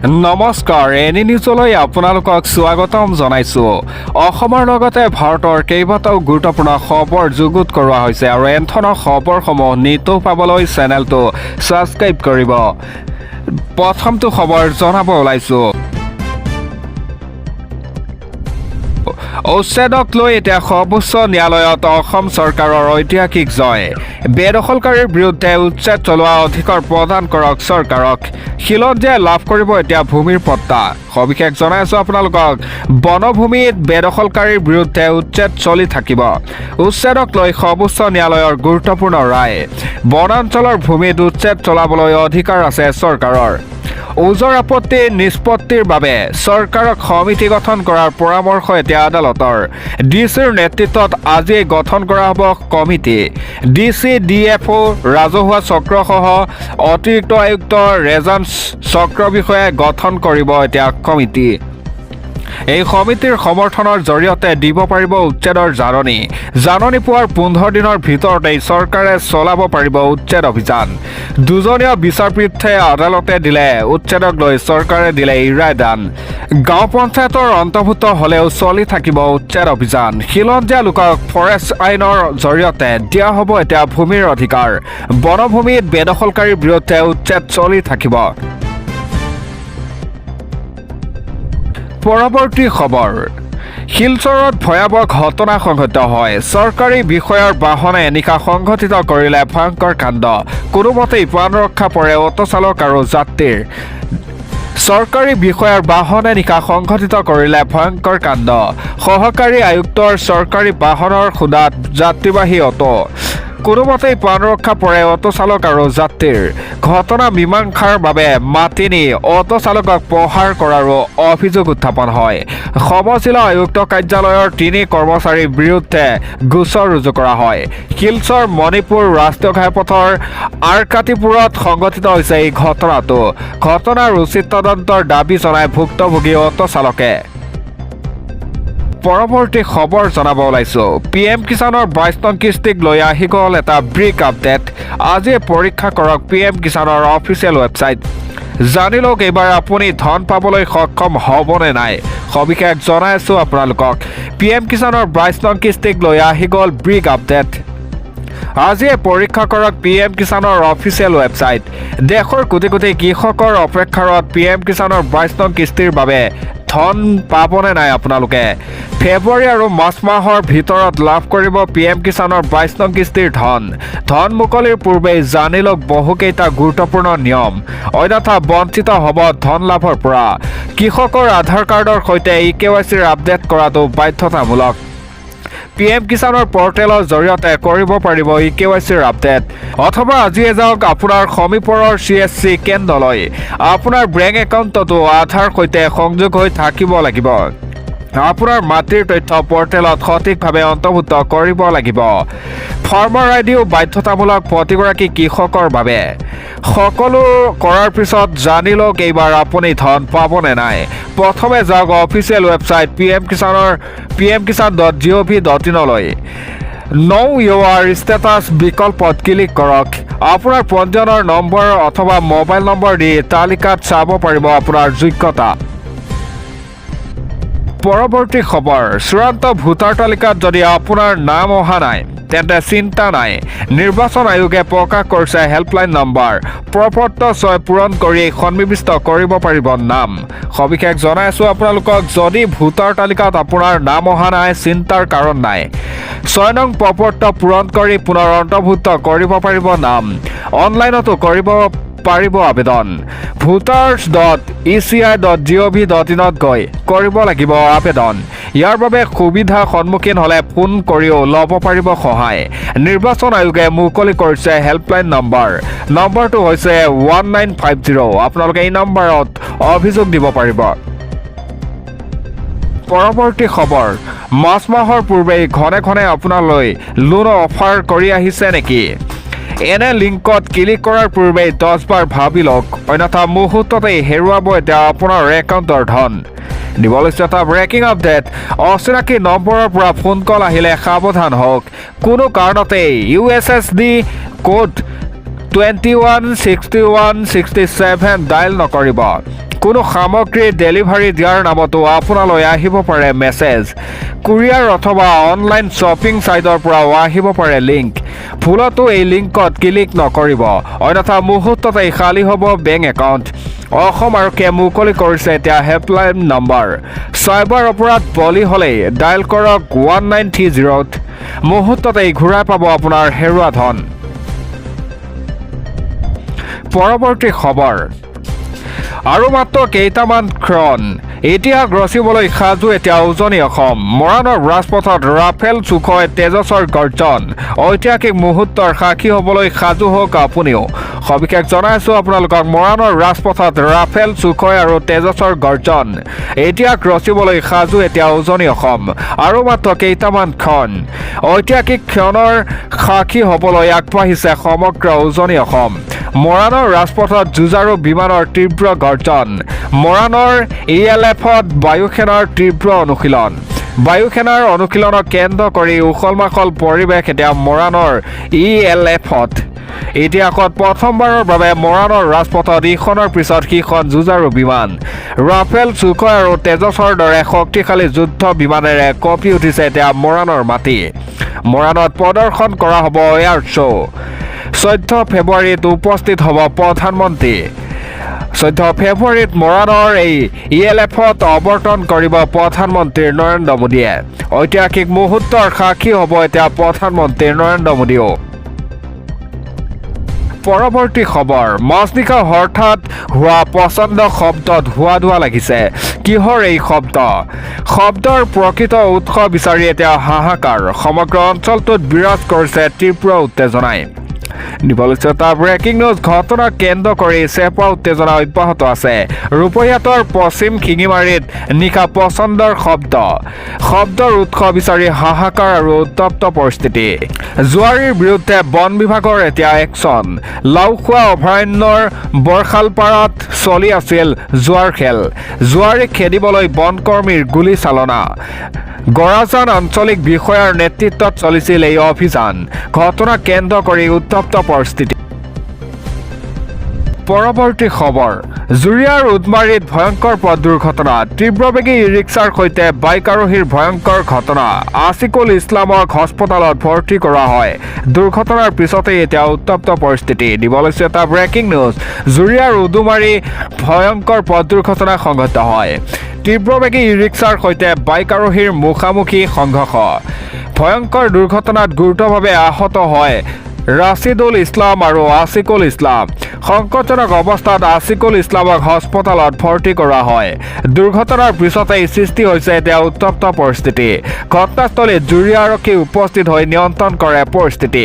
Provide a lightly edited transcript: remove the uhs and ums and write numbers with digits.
নমস্কাৰ এনি নিউজলৈ আপোনালোকক স্বাগতম জনাইছো। অসমৰ লগতে ভাৰতৰ কেইবাটাও গুৰুত্বপূৰ্ণ খবৰ যুগুত কৰোৱা হৈছে আৰু এনে খবৰসমূহ নিতৌ পাবলৈ চেনেলটো ছাবস্ক্ৰাইব কৰিব। প্ৰথমটো খবৰ জনাব ওলাইছো। উচ্ছেদক লৈ এতিয়া সৰ্বোচ্চ ন্যায়ালয়ত অসম চৰকাৰৰ ঐতিহাসিক জয়। বেদখলকাৰীৰ বিৰুদ্ধে উচ্ছেদ চলোৱা অধিকাৰ প্ৰদান কৰক চৰকাৰক। খিলঞ্জীয়াই লাভ কৰিব এতিয়া ভূমিৰ পট্টা। সবিশেষ জনাই আছো আপোনালোকক। বনভূমিত বেদখলকাৰীৰ বিৰুদ্ধে উচ্ছেদ চলি থাকিব। উচ্ছেদক লৈ সৰ্বোচ্চ ন্যায়ালয়ৰ গুৰুত্বপূৰ্ণ ৰায়। বনাঞ্চলৰ ভূমিত উচ্ছেদ চলাবলৈ অধিকাৰ আছে চৰকাৰৰ। ওজৰ আপত্তি নিষ্পত্তিৰ বাবে চৰকাৰক সমিতি গঠন কৰাৰ পৰামৰ্শ এতিয়া আদালতৰ। ডিচিৰ নেতৃত্বত আজি গঠন কৰা হ'ব কমিটি। ডিচি ডিএফঅ ৰাজহুৱা চক্ৰসহ অতিৰিক্ত আয়ুক্ত ৰেজান্স চক্ৰ বিষয়াই গঠন কৰিব এতিয়া কমিটি। এই সমিতিৰ সমৰ্থনৰ জৰিয়তে দিব পাৰিব উচ্ছেদৰ জাননী পোৱাৰ 15 দিনৰ ভিতৰতেই চৰকাৰে চলাব পাৰিব উচ্ছেদ অভিযান। দুজনীয়া বিচাৰপীঠে আদালতে দিলে উচ্ছেদক লৈ চৰকাৰে দিলে ৰায়দান। গাঁও পঞ্চায়তৰ অন্তৰ্ভুক্ত হ'লেও চলি থাকিব উচ্ছেদ অভিযান। খিলঞ্জীয়া লোকক ফৰেষ্ট আইনৰ জৰিয়তে দিয়া হ'ব এতিয়া ভূমিৰ অধিকাৰ। বনভূমিত বেদখলকাৰীৰ বিৰুদ্ধে উচ্ছেদ চলি থাকিব। পৰৱৰ্তী খবৰ। শিলচৰত ভয়াৱহ ঘটনা সংঘটিত হয়। চৰকাৰী বিষয়াৰ বাহনে নিশা সংঘটিত কৰিলে ভয়ংকৰ কাণ্ড। কোনোমতেই প্ৰাণ ৰক্ষা পৰে অটো চালক আৰু যাত্ৰীৰ। চৰকাৰী বিষয়াৰ বাহনে নিশা সংঘটিত কৰিলে ভয়ংকৰ কাণ্ড। সহকাৰী আয়ুক্তৰ চৰকাৰী বাহনৰ খুন্দাত যাত্ৰীবাহী অটো। কোনোমতেই প্ৰাণ ৰক্ষা পৰে অটো চালক আৰু যাত্ৰীৰ। ঘটনা মীমাংসাৰ বাবে মাতি নি অটো চালকক প্ৰহাৰ কৰাৰো অভিযোগ উত্থাপন হয়। সমজিলা আয়ুক্ত কাৰ্যালয়ৰ 3 কৰ্মচাৰীৰ বিৰুদ্ধে গোচৰ ৰুজু কৰা হয়। শিলচৰ মণিপুৰ ৰাষ্ট্ৰীয় ঘাইপথৰ আৰকাটিপুৰত সংঘটিত হৈছে এই ঘটনাটো। ঘটনাৰ উচিত তদন্তৰ দাবী জনাই ভুক্তভোগী অটো চালকে। পৰৱৰ্তী খবৰ জনাব ওলাইছো। PM কিষাণৰ 22 নং কিস্তিক লৈ আহি গ'ল এটা ব্ৰিক আপডেট। আজি পৰীক্ষা কৰক PM কিষাণৰ অফিচিয়েল ৱেবছাইট। জানি লওক এইবাৰ আপুনি ধন পাবলৈ সক্ষম হ'বনে নাই। সবিশেষ জনাই আছো আপোনালোকক। PM কিষাণৰ 22 নং কিস্তিক লৈ আহি গ'ল ব্ৰিক আপডেট। আজিয়ে পৰীক্ষা কৰক PM কিষাণৰ অফিচিয়েল ৱেবছাইট। দেশৰ কোটি কোটি কৃষকৰ অপেক্ষাৰত PM কিষাণৰ 22 নং কিস্তিৰ বাবে ধন পাবনে নাই আপোনালোকে। ফেব্ৰুৱাৰী আৰু মাৰ্চ মাহৰ ভিতৰত লাভ কৰিব PM কিষাণৰ 22 নং কিস্তিৰ ধন মুকলিৰ পূৰ্বেই জানি লওক বহুকেইটা গুৰুত্বপূৰ্ণ নিয়ম। অন্যথা বঞ্চিত হ'ব ধন লাভৰ পৰা। কৃষকৰ আধাৰ কাৰ্ডৰ সৈতে EKYCৰ আপডেট কৰাটো বাধ্যতামূলক। PM কিষাণৰ পৰ্টেলৰ জৰিয়তে কৰিব পাৰিব EKYCৰ আপডেট। অথবা আজিয়ে যাওক আপোনাৰ সমীপৰৰ CSC কেন্দ্ৰলৈ। আপোনাৰ বেংক একাউণ্টতো আধাৰ সৈতে সংযোগ হৈ থাকিব লাগিব। আপোনাৰ মাটিৰ তথ্য পৰ্টেলত সঠিকভাৱে অন্তৰ্ভুক্ত কৰিব লাগিব। ফাৰ্মাৰ আইডিও বাধ্যতামূলক প্ৰতিগৰাকী কৃষকৰ বাবে। সকলো কৰাৰ পিছত জানি লওক এইবাৰ আপুনি ধন পাবনে নাই। প্ৰথমে যাওক অফিচিয়েল ৱেবছাইট pmkisan.gov.in লৈ। Know your status বিকল্পত ক্লিক কৰক। আপোনাৰ পঞ্জীয়নৰ নম্বৰ অথবা মোবাইল নম্বৰ দি তালিকাত চাব পাৰিব আপোনাৰ যোগ্যতা। পৰৱৰ্তী খবৰ। চূড়ান্ত ভোটাৰ তালিকাত যদি আপোনাৰ নাম অহা নাই তেন্তে চিন্তা নাই। নিৰ্বাচন আয়োগে প্ৰকাশ কৰিছে হেল্পলাইন নম্বৰ। প্ৰপত্ৰ 6 পূৰণ কৰি সন্নিৱিষ্ট কৰিব পাৰিব নাম। সবিশেষ জনাই আছো আপোনালোকক। যদি ভোটাৰ তালিকাত আপোনাৰ নাম অহা নাই চিন্তাৰ কাৰণ নাই। 6 নং প্ৰপত্ৰ পূৰণ কৰি পুনৰ অন্তৰ্ভুক্ত কৰিব পাৰিব নাম। অনলাইনতো কৰিব পাৰিব আবেদন। voters.eci.gov.in গৈ কৰিব লাগিব আবেদন। ইয়াৰ বাবে সুবিধা সন্মুখীন হ'লে ফোন কৰিও ল'ব পাৰিব সহায়। নিৰ্বাচন আয়োগে মুকলি কৰিছে হেল্পলাইন নম্বৰটো হৈছে 1950। আপোনালোকে এই নম্বৰত অভিযোগ দিব পাৰিব। পৰৱৰ্তী খবৰ। মাৰ্চ মাহৰ পূৰ্বেই ঘনে আপোনালৈ লোন অফাৰ কৰি আহিছে নেকি? এনে লিংকত ক্লিক কৰাৰ পূৰ্বে 10 বাৰ ভাবি লওক। অন্যথা মুহূৰ্ততেই হেৰুৱাব এতিয়া আপোনাৰ একাউণ্টৰ ধন। দিবলৈছে এটা ব্ৰেকিং আপডেট। অচিনাকি নম্বৰৰ পৰা ফোন কল আহিলে সাৱধান হওক। কোনো কাৰণতেই USSD কোড 216167 ডায়েল নকৰিব। কোনো সামগ্ৰী ডেলিভাৰী দিয়াৰ নামতো আপোনালৈ আহিব পাৰে মেছেজ কুৰিয়াৰ অথবা অনলাইন শ্বপিং ছাইটৰ পৰাও আহিব পাৰে লিংক ভুলতো এই লিংকত ক্লিক নকৰিব অন্যথা মুহূৰ্ততেই খালী হ'ব বেংক একাউণ্ট অসম আৰক্ষীয়ে মুকলি কৰিছে এতিয়া হেল্পলাইন নম্বৰ চাইবাৰ অপৰাধ বলি হ'লে ডায়েল কৰক 1930 মুহূৰ্ততেই ঘূৰাই পাব আপোনাৰ হেৰুৱা ধন পৰৱৰ্তী খবৰ আৰু মাত্ৰ কেইটামান ক্ষণ ইতিহাস ৰচিবলৈ সাজু এতিয়া উজনি অসম মৰাণৰ ৰাজপথত ৰাফেল চুখয় তেজছৰ গৰ্জন ঐতিহাসিক মুহূৰ্তৰ সাক্ষী হ'বলৈ সাজু হওক আপুনিও সবিশেষ জনাইছোঁ আপোনালোকক মৰাণৰ ৰাজপথত ৰাফেল চুখয় আৰু তেজছৰ গৰ্জন ইতিহাস ৰচিবলৈ সাজু এতিয়া উজনি অসম আৰু মাত্ৰ কেইটামান ক্ষণ ঐতিহাসিক ক্ষণৰ সাক্ষী হ'বলৈ আগবাঢ়িছে সমগ্ৰ উজনি অসম মৰাণৰ ৰাজপথত যুঁজাৰু বিমানৰ তীব্ৰ গৰ্জন মৰাণৰ ELFত বায়ুসেনাৰ তীব্ৰ অনুশীলন বায়ুসেনাৰ অনুশীলনক কেন্দ্ৰ কৰি উখল মাখল পৰিৱেশ এতিয়া মৰাণৰ ELFত ইতিহাসত প্ৰথমবাৰৰ বাবে মৰাণৰ ৰাজপথত ইখনৰ পিছত সিখন যুঁজাৰু বিমান ৰাফেল চুখয় আৰু তেজছৰ দৰে শক্তিশালী যুদ্ধ বিমানেৰে কঁপি উঠিছে এতিয়া মৰাণৰ মাটি মৰাণত প্ৰদৰ্শন কৰা হ'ব এয়াৰ শ্ব' 14 ফেব্ৰুৱাৰীত উপস্থিত হ'ব প্ৰধানমন্ত্ৰী 14 ফেব্ৰুৱাৰীত মৰাণৰ এই ELFত অৱতৰণ কৰিব প্ৰধানমন্ত্ৰী নৰেন্দ্ৰ মোদীয়ে ঐতিহাসিক মুহূৰ্তৰ সাক্ষী হ'ব এতিয়া প্ৰধানমন্ত্ৰী নৰেন্দ্ৰ মোদীও পৰৱৰ্তী খবৰ মাজনিশা হঠাৎ হোৱা প্ৰচণ্ড শব্দত হোৱা লাগিছে কিহৰ এই শব্দৰ প্ৰকৃত উৎস বিচাৰি এতিয়া হাহাকাৰ সমগ্ৰ অঞ্চলটোত বিৰাজ কৰিছে তীব্ৰ উত্তেজনাই নিবলচতা ব্ৰেকিং নিউজ ঘটনা কেন্দ্ৰ কৰি চেপা উত্তেজনা অব্যাহত আছে ৰূপহীয়াতৰ পশ্চিম শিঙিমাৰীত নিশা প্ৰচণ্ডৰ শব্দৰ উৎস বিচাৰি হাহাকাৰ আৰু উত্তপ্ত পৰিস্থিতি জুৱাৰীৰ বিৰুদ্ধে বন বিভাগৰ এতিয়া একশ্যন লাওখোৱা অভয়াৰণ্যৰ বৰশালপাৰাত চলি আছিল জুৱাৰ খেল জুৱাৰীক খেদিবলৈ বনকৰ্মীৰ গুলীচালনা গৰাজান আঞ্চলিক বিষয়াৰ নেতৃত্বত চলিছিল এই অভিযান ঘটনা কেন্দ্ৰ কৰি উত্তপ্ত পৰিস্থিতি পৰৱৰ্তী খবৰ জুৰিয়াৰ উদমাৰীত ভয়ংকৰ পথ দুৰ্ঘটনা তীব্ৰবেগী ই-ৰিক্সাৰ সৈতে বাইক আৰোহীৰ ভয়ংকৰ ঘটনা আছিকুল ইছলামক হস্পিটেলত ভৰ্তি কৰা হয় দুৰ্ঘটনাৰ পিছতেই এতিয়া উত্তপ্ত পৰিস্থিতি দিবলৈছে এটা ব্ৰেকিং নিউজ জুৰিয়াৰ উদুমাৰী ভয়ংকৰ পথ দুৰ্ঘটনা সংঘটিত হয় তীব্ৰবেগী ই-ৰিক্সাৰ সৈতে বাইক আৰোহীৰ মুখামুখি সংঘৰ্ষ ভয়ংকৰ দুৰ্ঘটনাত গুৰুতৰভাৱে আহত হয় ৰাছিদুল ইছলাম আৰু আছিকুল ইছলাম সংকটজনক অৱস্থাত আছিকুল ইছলামক হস্পিটেলত ভৰ্তি কৰা হয় দুৰ্ঘটনাৰ পিছতেই সৃষ্টি হৈছে এতিয়া উত্তপ্ত পৰিস্থিতি ঘটনাস্থলীত জুৰিয়া আৰক্ষী উপস্থিত হৈ নিয়ন্ত্ৰণ কৰে পৰিস্থিতি